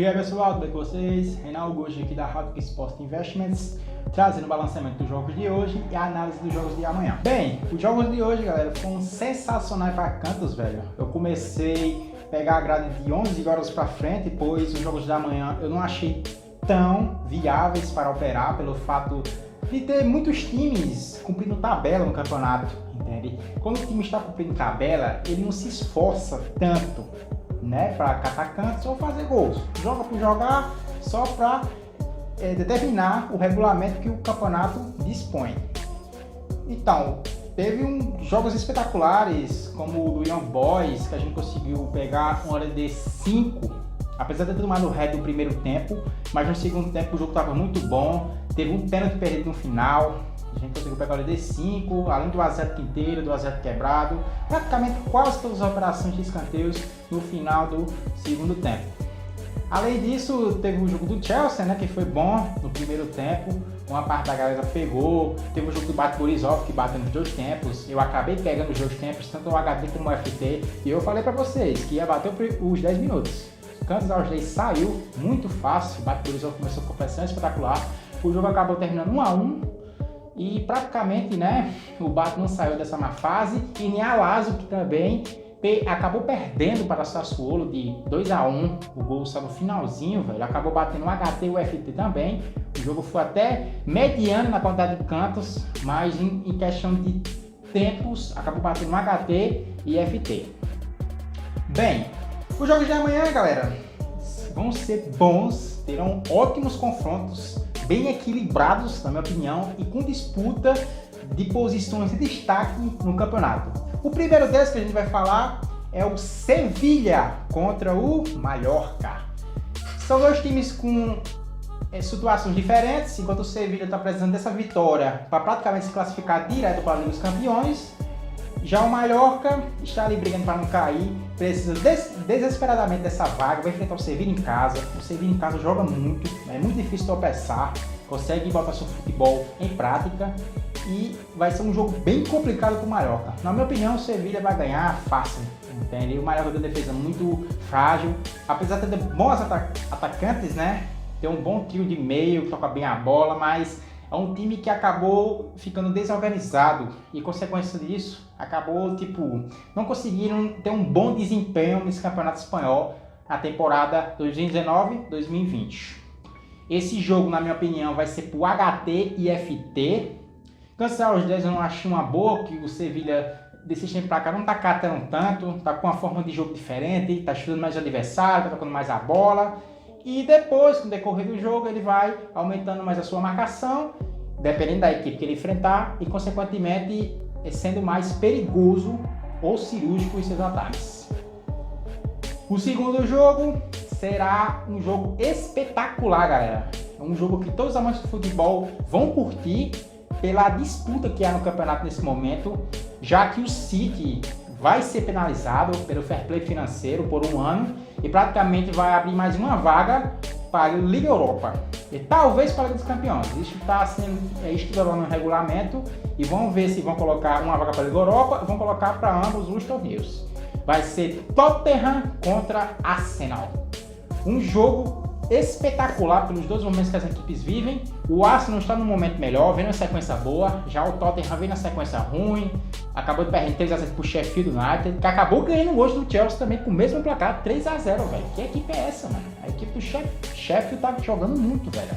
E aí pessoal, tudo bem com vocês? Reinaldo Augusto aqui da Hardcore Sports Investments, trazendo o balanceamento dos jogos de hoje e a análise dos jogos de amanhã. Bem, os jogos de hoje, galera, foram sensacionais para cantos, velho. Eu comecei a pegar a grade de 11 horas para frente, pois os jogos de amanhã eu não achei tão viáveis para operar, pelo fato de ter muitos times cumprindo tabela no campeonato, entende? Quando o time está cumprindo tabela, ele não se esforça tanto, né, para catar cantos ou fazer gols. Joga por jogar, só para determinar o regulamento que o campeonato dispõe. Então, teve jogos espetaculares, como o do Young Boys, que a gente conseguiu pegar uma hora de 5, apesar de ter tomado o head no primeiro tempo, mas no segundo tempo o jogo estava muito bom. Teve um pênalti perdido no final, a gente conseguiu pegar o D5, além do azeite inteiro, do azeite quebrado, praticamente quase todas as operações de escanteios no final do segundo tempo. Além disso, teve o jogo do Chelsea, né, que foi bom no primeiro tempo, uma parte da galera pegou. Teve o jogo do Borisov, que bateu nos dois tempos, eu acabei pegando os dois tempos, tanto o HD como o FT, e eu falei para vocês que ia bater os 10 minutos. Cantos aos 10 saiu muito fácil, o Borisov começou com pressão espetacular, o jogo acabou terminando 1-1, e praticamente, né, o Bato não saiu dessa má fase, e nem a Lazio, que também acabou perdendo para o Sassuolo de 2-1, o gol só no finalzinho, velho, acabou batendo o HT e o FT também. O jogo foi até mediano na quantidade de cantos, mas em questão de tempos, acabou batendo o HT e FT. Bem, os jogos de amanhã, galera, vão ser bons, terão ótimos confrontos, bem equilibrados, na minha opinião, e com disputa de posições de destaque no campeonato. O primeiro deles que a gente vai falar é o Sevilha contra o Mallorca. São dois times com situações diferentes, enquanto o Sevilha está precisando dessa vitória para praticamente se classificar direto para a Liga dos Campeões. Já o Mallorca está ali brigando para não cair, precisa desesperadamente dessa vaga, vai enfrentar o Sevilha em casa. O Sevilha em casa joga muito, é muito difícil tropeçar, consegue botar seu futebol em prática e vai ser um jogo bem complicado para o Mallorca. Na minha opinião, o Sevilha vai ganhar fácil, entende? O Mallorca tem uma defesa muito frágil, apesar de ter bons atacantes, né? Tem um bom trio de meio, toca bem a bola, mas é um time que acabou ficando desorganizado e, consequência disso, acabou, não conseguiram ter um bom desempenho nesse campeonato espanhol na temporada 2019-2020. Esse jogo, na minha opinião, vai ser pro HT e FT. Cancelar os 10 eu não achei uma boa, que o Sevilha desse tempo pra cá não tá catando tanto, tá com uma forma de jogo diferente, tá chutando mais o adversário, tá tocando mais a bola. E depois, com o decorrer do jogo, ele vai aumentando mais a sua marcação, dependendo da equipe que ele enfrentar, e consequentemente sendo mais perigoso ou cirúrgico em seus ataques. O segundo jogo será um jogo espetacular, galera. É um jogo que todos os amantes do futebol vão curtir pela disputa que há no campeonato nesse momento, já que o City vai ser penalizado pelo fair play financeiro por um ano e praticamente vai abrir mais uma vaga para a Liga Europa e talvez para a Liga dos Campeões. Isso está sendo estudado no regulamento e vamos ver se vão colocar uma vaga para a Liga Europa e vão colocar para ambos os torneios. Vai ser Tottenham contra Arsenal. Um jogo espetacular pelos dois momentos que as equipes vivem. O Arsenal está num momento melhor, vem na sequência boa, já o Tottenham vem na sequência ruim, acabou de perder 3-0 pro Sheffield United, que acabou ganhando hoje do Chelsea também com o mesmo placar, 3-0, velho. Que equipe é essa, mano? A equipe do Sheffield tá jogando muito, velho.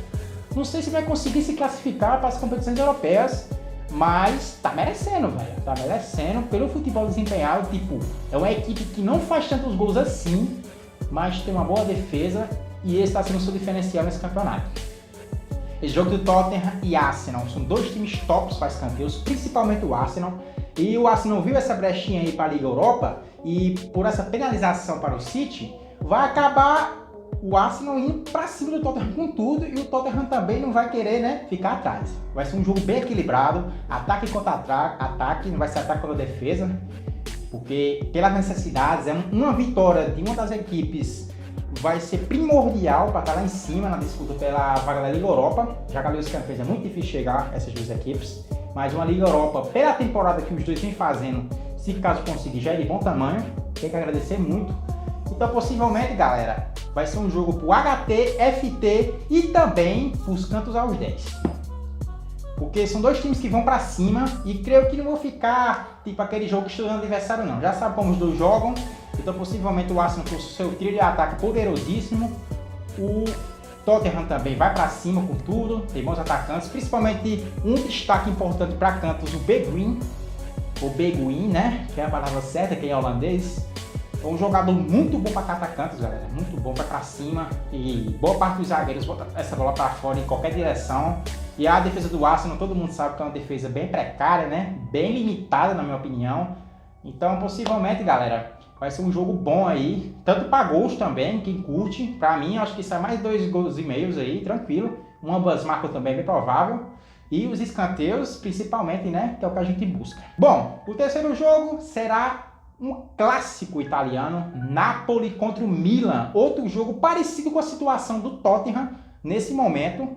Não sei se vai conseguir se classificar para as competições europeias, mas tá merecendo, velho. Tá merecendo pelo futebol desempenhado, é uma equipe que não faz tantos gols assim, mas tem uma boa defesa e esse está sendo o seu diferencial nesse campeonato. Esse jogo do Tottenham e Arsenal são dois times tops para escanteios, principalmente o Arsenal. E o Arsenal viu essa brechinha aí para a Liga Europa e por essa penalização para o City, vai acabar o Arsenal indo para cima do Tottenham com tudo e o Tottenham também não vai querer, né, ficar atrás. Vai ser um jogo bem equilibrado, ataque contra ataque, não vai ser ataque contra defesa, porque pelas necessidades, uma vitória de uma das equipes vai ser primordial para estar lá em cima na disputa pela vaga da Liga Europa, já que a Liga dos Campeões é muito difícil chegar a essas duas equipes, mas uma Liga Europa, pela temporada que os dois vêm fazendo, se caso conseguir, já é de bom tamanho, tem que agradecer muito. Então possivelmente, galera, vai ser um jogo pro HT, FT e também pros cantos aos 10. Porque são dois times que vão pra cima e creio que não vão ficar tipo aquele jogo estudando adversário não. Já sabe como os dois jogam, então possivelmente o Arsenal com o seu trio de ataque poderosíssimo. O Tottenham também vai pra cima com tudo, tem bons atacantes, principalmente um destaque importante para cantos, o Beguin, ou Beguin, né? Que é a palavra certa, que é holandês. É um jogador muito bom para catar cantos, galera, muito bom, vai pra cima e boa parte dos zagueiros bota essa bola para fora em qualquer direção. E a defesa do Arsenal, todo mundo sabe que é uma defesa bem precária, né? Bem limitada, na minha opinião. Então, possivelmente, galera, vai ser um jogo bom aí, tanto para gols também, quem curte. Para mim, acho que sai mais 2,5 gols aí, tranquilo. Ambas marcas também, bem provável. E os escanteios, principalmente, né, que é o que a gente busca. Bom, o terceiro jogo será um clássico italiano, Napoli contra o Milan. Outro jogo parecido com a situação do Tottenham nesse momento,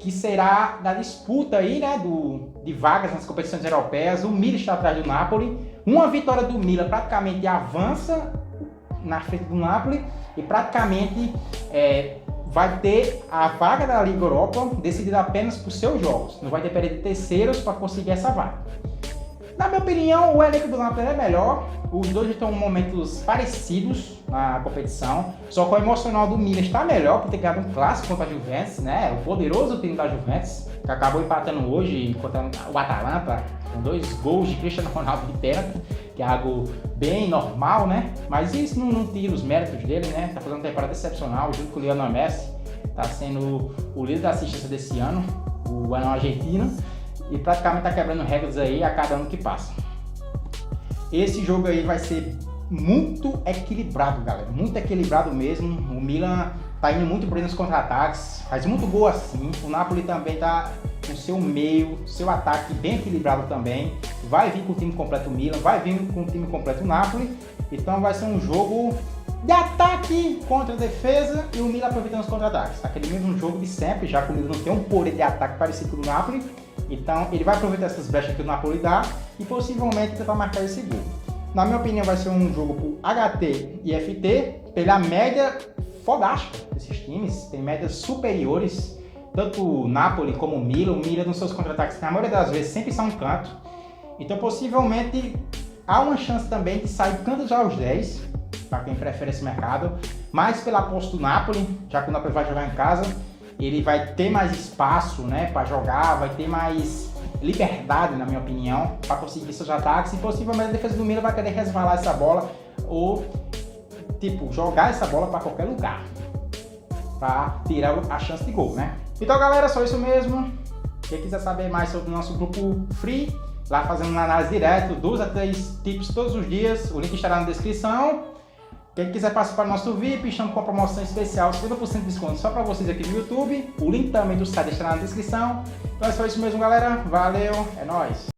que será da disputa aí, né, de vagas nas competições europeias. O Milan está atrás do Napoli. Uma vitória do Milan praticamente avança na frente do Napoli e praticamente vai ter a vaga da Liga Europa decidida apenas por seus jogos. Não vai depender de terceiros para conseguir essa vaga. Na minha opinião, o elenco do Napoli é melhor. Os dois estão em momentos parecidos na competição. Só que o emocional do Milan está melhor por ter ganhado um clássico contra a Juventus, né? O poderoso time da Juventus, que acabou empatando hoje contra o Atalanta, com 2 gols de Cristiano Ronaldo de pênalti, que é algo bem normal, né? Mas isso não tira os méritos dele, né? Tá fazendo uma temporada excepcional, junto com o Lionel Messi. Tá sendo o líder da assistência desse ano, o ano argentino. E praticamente tá quebrando regras aí a cada ano que passa. Esse jogo aí vai ser muito equilibrado, galera. Muito equilibrado mesmo. O Milan tá indo muito bem nos contra-ataques. Faz muito gol assim. O Napoli também tá com seu meio, seu ataque bem equilibrado também. Vai vir com o time completo o Milan, vai vir com o time completo o Napoli. Então vai ser um jogo de ataque contra a defesa e o Milan aproveitando os contra-ataques. Aquele mesmo jogo de sempre, já que o Milan não tem um poder de ataque parecido com o Napoli. Então ele vai aproveitar essas brechas que o Napoli dá e possivelmente tentar marcar esse gol. Na minha opinião vai ser um jogo pro HT e FT, pela média fodástica desses times, tem médias superiores, tanto o Napoli como o Milan nos seus contra-ataques na maioria das vezes sempre são um canto. Então possivelmente há uma chance também de sair cantos aos 10, para quem prefere esse mercado, mais pela aposta do Napoli, já que o Napoli vai jogar em casa. Ele vai ter mais espaço, né, para jogar, vai ter mais liberdade, na minha opinião, para conseguir seus ataques e possivelmente a defesa do Milan vai querer resvalar essa bola ou, tipo, jogar essa bola para qualquer lugar, para tirar a chance de gol, né? Então, galera, só isso mesmo. Quem quiser saber mais sobre o nosso grupo free, lá fazendo uma análise direto, 2 a 3 tips todos os dias, o link estará na descrição. Quem quiser participar do nosso VIP, estamos com a promoção especial, 50% de desconto só para vocês aqui no YouTube. O link também do site estará na descrição. Então é só isso mesmo, galera. Valeu, é nóis!